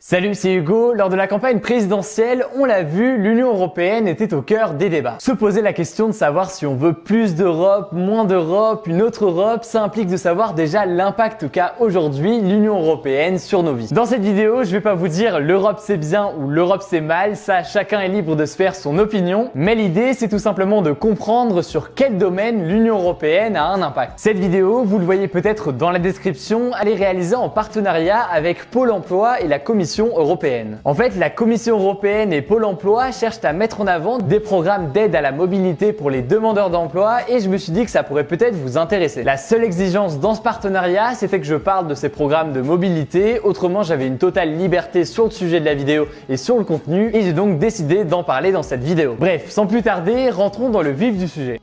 Salut, c'est Hugo. Lors de la campagne présidentielle, on l'a vu, l'Union européenne était au cœur des débats. Se poser la question de savoir si on veut plus d'Europe, moins d'Europe, une autre Europe, ça implique de savoir déjà l'impact qu'a aujourd'hui l'Union européenne sur nos vies. Dans cette vidéo, je vais pas vous dire l'Europe c'est bien ou l'Europe c'est mal, ça chacun est libre de se faire son opinion, mais l'idée c'est tout simplement de comprendre sur quel domaine l'Union européenne a un impact. Cette vidéo, vous le voyez peut-être dans la description, elle est réalisée en partenariat avec Pôle emploi et la Commission européenne. En fait, la Commission européenne et Pôle emploi cherchent à mettre en avant des programmes d'aide à la mobilité pour les demandeurs d'emploi et je me suis dit que ça pourrait peut-être vous intéresser. La seule exigence dans ce partenariat, c'était que je parle de ces programmes de mobilité, autrement j'avais une totale liberté sur le sujet de la vidéo et sur le contenu et j'ai donc décidé d'en parler dans cette vidéo. Bref, sans plus tarder, rentrons dans le vif du sujet.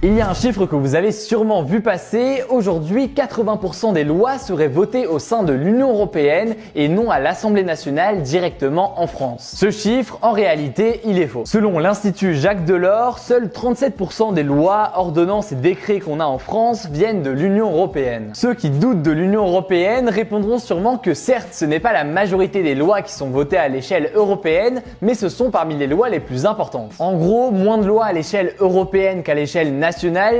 Il y a un chiffre que vous avez sûrement vu passer. Aujourd'hui, 80% des lois seraient votées au sein de l'Union européenne et non à l'Assemblée nationale directement en France. Ce chiffre, en réalité, il est faux. Selon l'Institut Jacques Delors, seuls 37% des lois, ordonnances et décrets qu'on a en France viennent de l'Union européenne. Ceux qui doutent de l'Union européenne répondront sûrement que certes, ce n'est pas la majorité des lois qui sont votées à l'échelle européenne, mais ce sont parmi les lois les plus importantes. En gros, moins de lois à l'échelle européenne qu'à l'échelle nationale,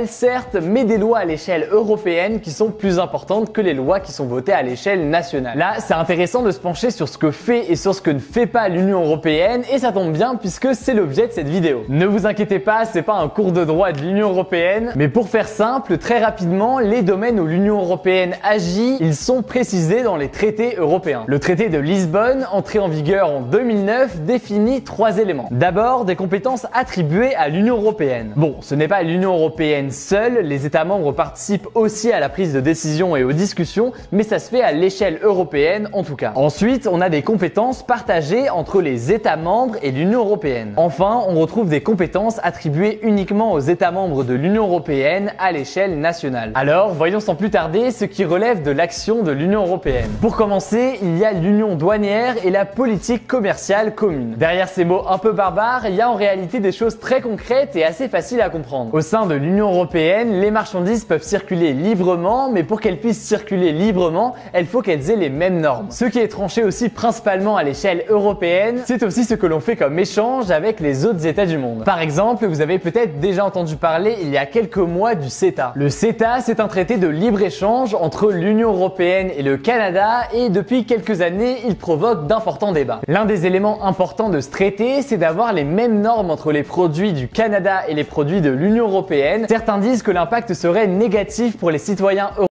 certes, mais des lois à l'échelle européenne qui sont plus importantes que les lois qui sont votées à l'échelle nationale. Là, c'est intéressant de se pencher sur ce que fait et sur ce que ne fait pas l'Union européenne, et ça tombe bien puisque c'est l'objet de cette vidéo. Ne vous inquiétez pas, c'est pas un cours de droit de l'Union européenne, mais pour faire simple, très rapidement, les domaines où l'Union européenne agit, ils sont précisés dans les traités européens. Le traité de Lisbonne, entré en vigueur en 2009, définit 3 éléments. D'abord, des compétences attribuées à l'Union européenne. Bon, ce n'est pas l'Union européenne seule, les États membres participent aussi à la prise de décision et aux discussions, mais ça se fait à l'échelle européenne en tout cas. Ensuite, on a des compétences partagées entre les États membres et l'Union européenne. Enfin, on retrouve des compétences attribuées uniquement aux États membres de l'Union européenne à l'échelle nationale. Alors, voyons sans plus tarder ce qui relève de l'action de l'Union européenne. Pour commencer, il y a l'union douanière et la politique commerciale commune. Derrière ces mots un peu barbares, il y a en réalité des choses très concrètes et assez faciles à comprendre. Au sein de l'Union européenne, les marchandises peuvent circuler librement, mais pour qu'elles puissent circuler librement, il faut qu'elles aient les mêmes normes. Ce qui est tranché aussi principalement à l'échelle européenne, c'est aussi ce que l'on fait comme échange avec les autres États du monde. Par exemple, vous avez peut-être déjà entendu parler il y a quelques mois du CETA. Le CETA, c'est un traité de libre-échange entre l'Union européenne et le Canada et depuis quelques années, il provoque d'importants débats. L'un des éléments importants de ce traité, c'est d'avoir les mêmes normes entre les produits du Canada et les produits de l'Union européenne. Certains disent que l'impact serait négatif pour les citoyens européens